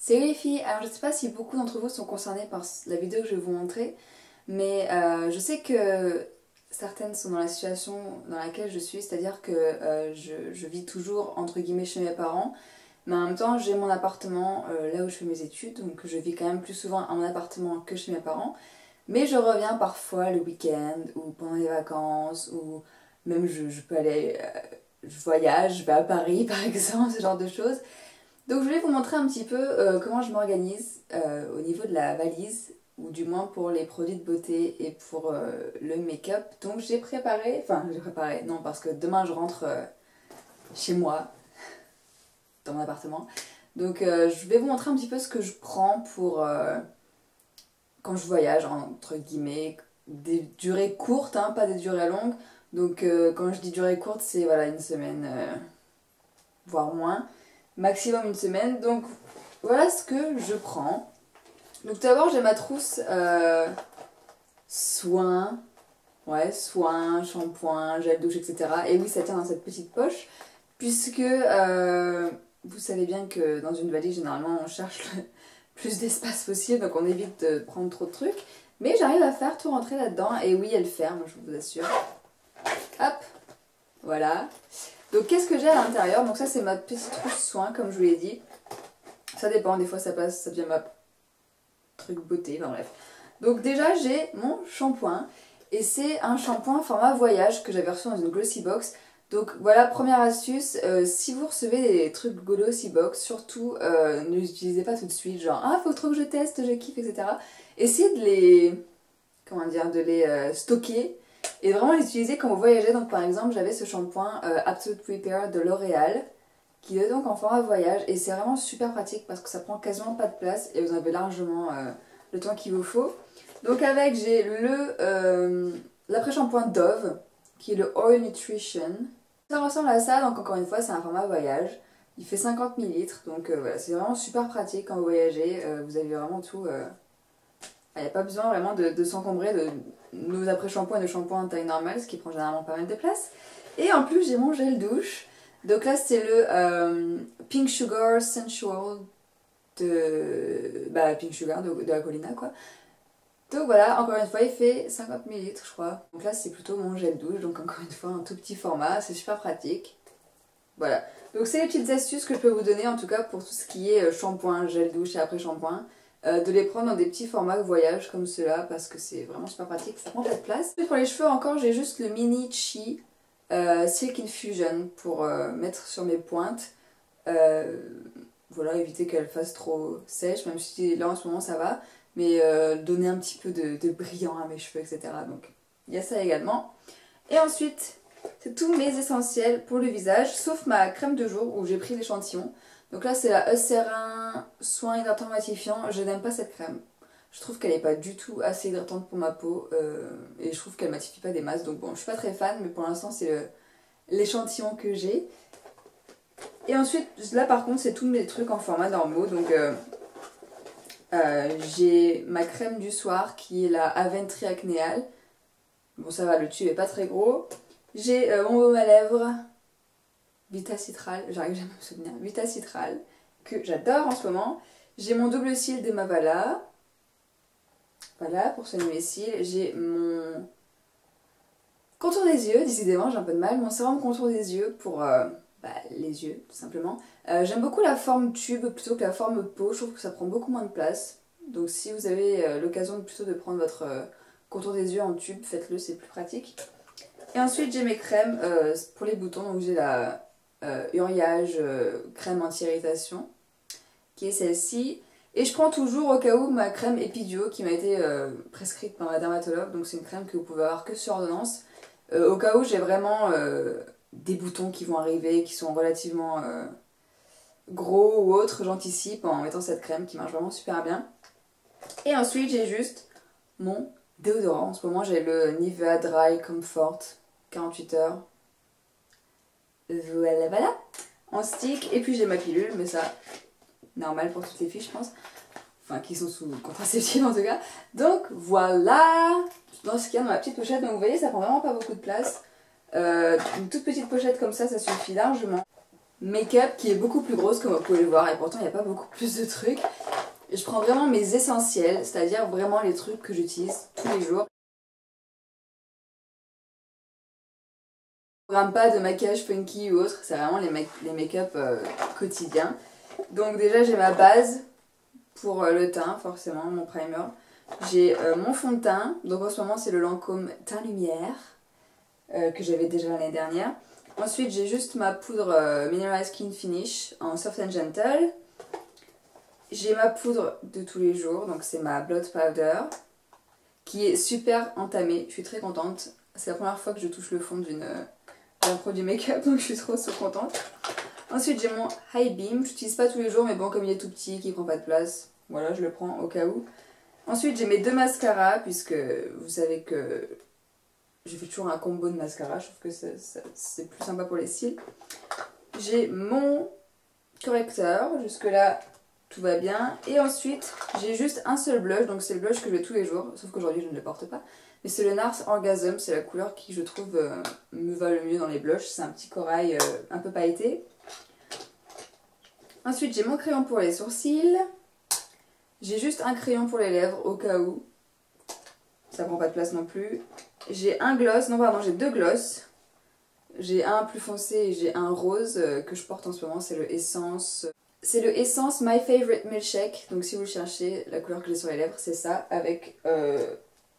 Salut les filles, alors je sais pas si beaucoup d'entre vous sont concernés par la vidéo que je vais vous montrer, mais je sais que certaines sont dans la situation dans laquelle je suis, c'est-à-dire que je vis toujours entre guillemets chez mes parents, mais en même temps j'ai mon appartement là où je fais mes études, donc je vis quand même plus souvent à mon appartement que chez mes parents, mais je reviens parfois le week-end ou pendant les vacances, ou même je peux aller, je voyage, je vais à Paris par exemple, ce genre de choses. Donc je voulais vous montrer un petit peu comment je m'organise au niveau de la valise, ou du moins pour les produits de beauté et pour le make-up. Donc j'ai préparé, non parce que demain je rentre chez moi, dans mon appartement. Donc je vais vous montrer un petit peu ce que je prends pour quand je voyage, entre guillemets, des durées courtes, hein, pas des durées longues. Donc quand je dis durée courte, c'est voilà, une semaine, voire moins. Maximum une semaine. Donc voilà ce que je prends. Donc tout d'abord j'ai ma trousse soins, soins, shampoing, gel douche, etc. Et oui, ça tient dans cette petite poche, puisque vous savez bien que dans une valise généralement on cherche le plus d'espace possible, donc on évite de prendre trop de trucs. Mais j'arrive à faire tout rentrer là-dedans, et oui, elle ferme, je vous assure. Hop, voilà. Donc qu'est-ce que j'ai à l'intérieur? Donc ça c'est ma petite trousse soin, comme je vous l'ai dit. Ça dépend, des fois ça passe, ça devient ma truc beauté, enfin bref. Donc déjà j'ai mon shampoing, et c'est un shampoing format voyage que j'avais reçu dans une glossy box. Donc voilà, première astuce, si vous recevez des trucs glossy box, surtout ne les utilisez pas tout de suite, genre ah faut trop que je teste, je kiffe, etc. Essayez de les, comment dire, de les stocker et vraiment les utiliser quand vous voyagez. Donc par exemple j'avais ce shampoing Absolute Repair de L'Oréal, qui est donc en format voyage, et c'est vraiment super pratique parce que ça prend quasiment pas de place et vous avez largement le temps qu'il vous faut. Donc avec j'ai l'après-shampoing Dove, qui est le Oil Nutrition. Ça ressemble à ça, donc encore une fois c'est un format voyage. Il fait 50 ml, donc voilà, c'est vraiment super pratique quand vous voyagez. Vous avez vraiment tout. Il n'y a pas besoin vraiment de s'encombrer de nos après-shampoings et de shampoings en taille normale, ce qui prend généralement pas mal de place. Et en plus j'ai mon gel douche. Donc là c'est le Pink Sugar Sensual de Pink Sugar de Akolina, quoi. Donc voilà, encore une fois il fait 50 ml je crois. Donc là c'est plutôt mon gel douche, donc encore une fois un tout petit format, c'est super pratique. Voilà, donc c'est les petites astuces que je peux vous donner en tout cas pour tout ce qui est shampoing, gel douche et après shampoing. De les prendre dans des petits formats voyage comme ceux-là, parce que c'est vraiment super pratique, ça prend pas de place. Et pour les cheveux encore j'ai juste le Mini Chi Silk Infusion pour mettre sur mes pointes. Voilà, éviter qu'elles fassent trop sèches, même si là en ce moment ça va, mais donner un petit peu de brillant à mes cheveux, etc. Donc il y a ça également. Et ensuite, c'est tous mes essentiels pour le visage, sauf ma crème de jour où j'ai pris l'échantillon. Donc là c'est la Eucerin Soin Hydratant Matifiant. Je n'aime pas cette crème. Je trouve qu'elle n'est pas du tout assez hydratante pour ma peau, et je trouve qu'elle matifie pas des masses. Donc bon, je suis pas très fan, mais pour l'instant c'est l'échantillon que j'ai. Et ensuite, là par contre, c'est tous mes trucs en format normaux. Donc j'ai ma crème du soir qui est la Aventry Acnéal. Bon, ça va, le tube est pas très gros. J'ai mon baume à lèvres Vitacitral, j'arrive jamais à me souvenir, Vitacitral, que j'adore en ce moment. J'ai mon double cil de Mavala. Voilà, pour soigner mes cils. J'ai mon contour des yeux, décidément j'ai un peu de mal. Mon sérum contour des yeux pour les yeux, tout simplement. J'aime beaucoup la forme tube plutôt que la forme peau, je trouve que ça prend beaucoup moins de place. Donc si vous avez l'occasion plutôt de prendre votre contour des yeux en tube, faites-le, c'est plus pratique. Et ensuite j'ai mes crèmes pour les boutons, donc j'ai la Uriage crème anti-irritation, qui est celle-ci. Et je prends toujours au cas où ma crème Epiduo qui m'a été prescrite par ma dermatologue, donc c'est une crème que vous pouvez avoir que sur ordonnance. Au cas où j'ai vraiment des boutons qui vont arriver, qui sont relativement gros ou autres, j'anticipe en mettant cette crème qui marche vraiment super bien. Et ensuite j'ai juste mon déodorant. En ce moment j'ai le Nivea Dry Comfort 48 heures. Voilà, voilà. En stick. Et puis j'ai ma pilule, mais ça, normal pour toutes les filles je pense. Enfin qui sont sous contraceptif en tout cas. Donc voilà dans ce qu'il y a dans ma petite pochette. Donc vous voyez ça prend vraiment pas beaucoup de place. Une toute petite pochette comme ça suffit largement. make-up qui est beaucoup plus grosse comme vous pouvez le voir et pourtant il n'y a pas beaucoup plus de trucs. Je prends vraiment mes essentiels, c'est-à-dire vraiment les trucs que j'utilise tous les jours. Je ne programme pas de maquillage funky ou autre, c'est vraiment les make-up quotidiens. Donc déjà j'ai ma base pour le teint, forcément, mon primer. J'ai mon fond de teint, donc en ce moment c'est le Lancôme Teint Lumière, que j'avais déjà l'année dernière. Ensuite j'ai juste ma poudre Mineral Skin Finish en Soft and Gentle. J'ai ma poudre de tous les jours, donc c'est ma Blood Powder, qui est super entamée, je suis très contente. C'est la première fois que je touche le fond d'un produit make-up, donc je suis trop contente. Ensuite j'ai mon High Beam, je l'utilise pas tous les jours, mais bon comme il est tout petit, qu'il prend pas de place, voilà je le prends au cas où. Ensuite j'ai mes deux mascaras, puisque vous savez que je fais toujours un combo de mascara, je trouve que c'est plus sympa pour les cils. J'ai mon correcteur, jusque là tout va bien. Et ensuite j'ai juste un seul blush, donc c'est le blush que je mets tous les jours, sauf qu'aujourd'hui je ne le porte pas. Mais c'est le NARS Orgasm, c'est la couleur qui je trouve me va le mieux dans les blushs, c'est un petit corail un peu pailleté. Ensuite j'ai mon crayon pour les sourcils. J'ai juste un crayon pour les lèvres au cas où. Ça prend pas de place non plus. J'ai un gloss, non pardon, j'ai deux gloss. J'ai un plus foncé et j'ai un rose que je porte en ce moment, c'est le Essence. C'est le Essence My Favorite Milkshake. Donc si vous le cherchez, la couleur que j'ai sur les lèvres, c'est ça. Avec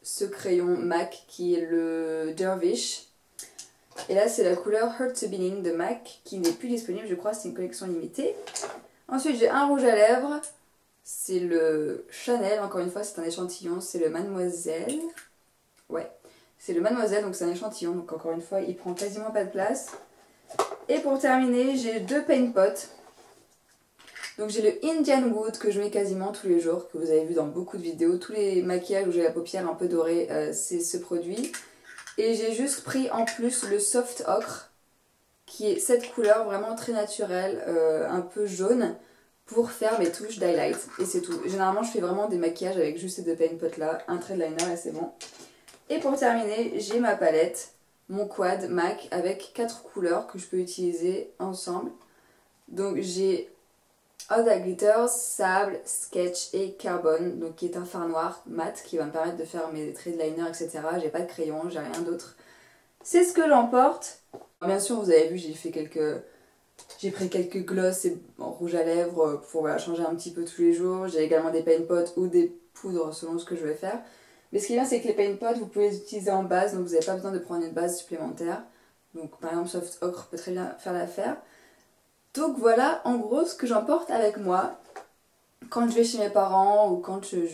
ce crayon MAC qui est le Dervish. Et là c'est la couleur Hurt to Beginning de MAC qui n'est plus disponible, je crois, c'est une collection limitée. Ensuite j'ai un rouge à lèvres. C'est le Chanel, encore une fois c'est un échantillon, c'est le Mademoiselle. Ouais, c'est le Mademoiselle, donc c'est un échantillon, donc encore une fois il prend quasiment pas de place. Et pour terminer, j'ai deux paint pots. Donc j'ai le Indian Wood que je mets quasiment tous les jours, que vous avez vu dans beaucoup de vidéos. Tous les maquillages où j'ai la paupière un peu dorée, c'est ce produit. Et j'ai juste pris en plus le Soft Ocre, qui est cette couleur vraiment très naturelle, un peu jaune, pour faire mes touches d'highlight. Et c'est tout. Généralement je fais vraiment des maquillages avec juste ces deux paint pots là, un trait de liner et c'est bon. Et pour terminer, j'ai ma palette, mon quad MAC avec 4 couleurs que je peux utiliser ensemble. Donc j'ai All That Glitters, Sable, Sketch et Carbone, donc qui est un fard noir mat qui va me permettre de faire mes traits de liner, etc. J'ai pas de crayon, j'ai rien d'autre. C'est ce que j'emporte. Bien sûr, vous avez vu, j'ai pris quelques gloss et rouge à lèvres pour voilà, changer un petit peu tous les jours. J'ai également des paint pots ou des poudres selon ce que je vais faire. Mais ce qui est bien, c'est que les paint pots, vous pouvez les utiliser en base, donc vous n'avez pas besoin de prendre une base supplémentaire. Donc par exemple, Soft Ocre peut très bien faire l'affaire. Donc voilà, en gros, ce que j'emporte avec moi quand je vais chez mes parents ou quand je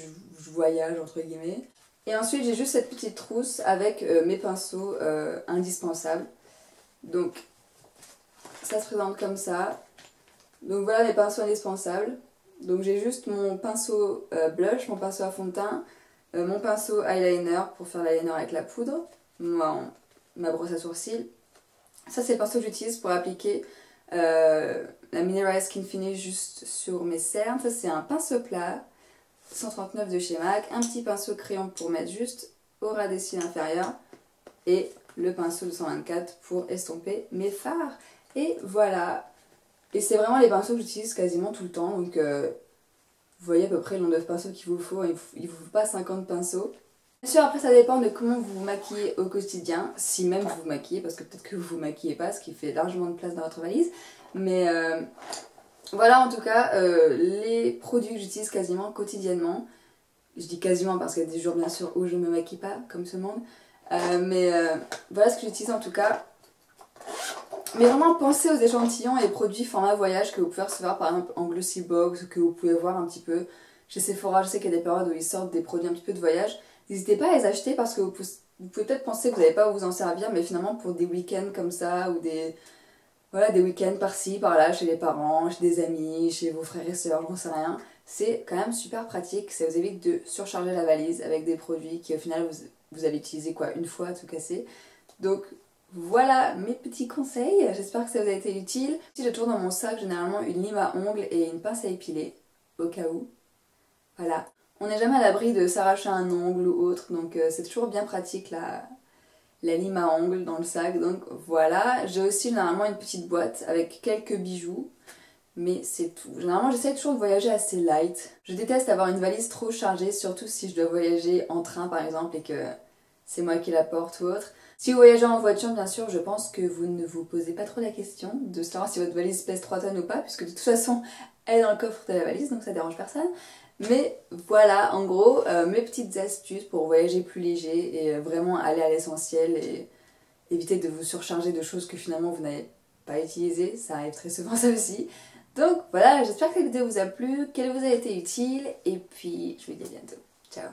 voyage, entre guillemets. Et ensuite, j'ai juste cette petite trousse avec mes pinceaux indispensables. Donc, ça se présente comme ça. Donc voilà mes pinceaux indispensables. Donc j'ai juste mon pinceau blush, mon pinceau à fond de teint, mon pinceau eyeliner pour faire l'eyeliner avec la poudre, ma brosse à sourcils. Ça c'est le pinceau que j'utilise pour appliquer la Mineral Skin Finish juste sur mes cernes. Ça c'est un pinceau plat 139 de chez MAC, un petit pinceau crayon pour mettre juste au ras des cils inférieurs et le pinceau de 124 pour estomper mes fards. Et voilà. Et c'est vraiment les pinceaux que j'utilise quasiment tout le temps, donc vous voyez à peu près le nombre de pinceaux qu'il vous faut, il vous faut pas 50 pinceaux. Bien sûr après ça dépend de comment vous vous maquillez au quotidien, si même vous vous maquillez, parce que peut-être que vous vous maquillez pas, ce qui fait largement de place dans votre valise. Mais voilà en tout cas les produits que j'utilise quasiment quotidiennement. Je dis quasiment parce qu'il y a des jours bien sûr où je ne me maquille pas, comme ce monde. Voilà ce que j'utilise en tout cas. Mais vraiment pensez aux échantillons et produits format voyage que vous pouvez recevoir par exemple en Glossy Box, que vous pouvez voir un petit peu chez Sephora. Je sais qu'il y a des périodes où ils sortent des produits un petit peu de voyage. N'hésitez pas à les acheter parce que vous pouvez peut-être penser que vous n'allez pas vous en servir, mais finalement pour des week-ends comme ça ou des week-ends par-ci, par-là, chez les parents, chez des amis, chez vos frères et sœurs, j'en sais rien. C'est quand même super pratique, ça vous évite de surcharger la valise avec des produits qui au final vous allez utiliser quoi, une fois tout casser. Donc voilà mes petits conseils, j'espère que ça vous a été utile. J'ai toujours dans mon sac généralement une lime à ongles et une pince à épiler, au cas où. Voilà. On n'est jamais à l'abri de s'arracher un ongle ou autre, donc c'est toujours bien pratique la lime à ongles dans le sac, donc voilà. J'ai aussi généralement une petite boîte avec quelques bijoux, mais c'est tout. Généralement j'essaie toujours de voyager assez light. Je déteste avoir une valise trop chargée, surtout si je dois voyager en train par exemple et que c'est moi qui la porte ou autre. Si vous voyagez en voiture, bien sûr, je pense que vous ne vous posez pas trop la question de savoir si votre valise pèse 3 tonnes ou pas, puisque de toute façon, elle est dans le coffre de la valise, donc ça dérange personne. Mais voilà, en gros, mes petites astuces pour voyager plus léger et vraiment aller à l'essentiel et éviter de vous surcharger de choses que finalement vous n'avez pas utilisées. Ça arrive très souvent, ça aussi. Donc voilà, j'espère que cette vidéo vous a plu, qu'elle vous a été utile, et puis je vous dis à bientôt. Ciao!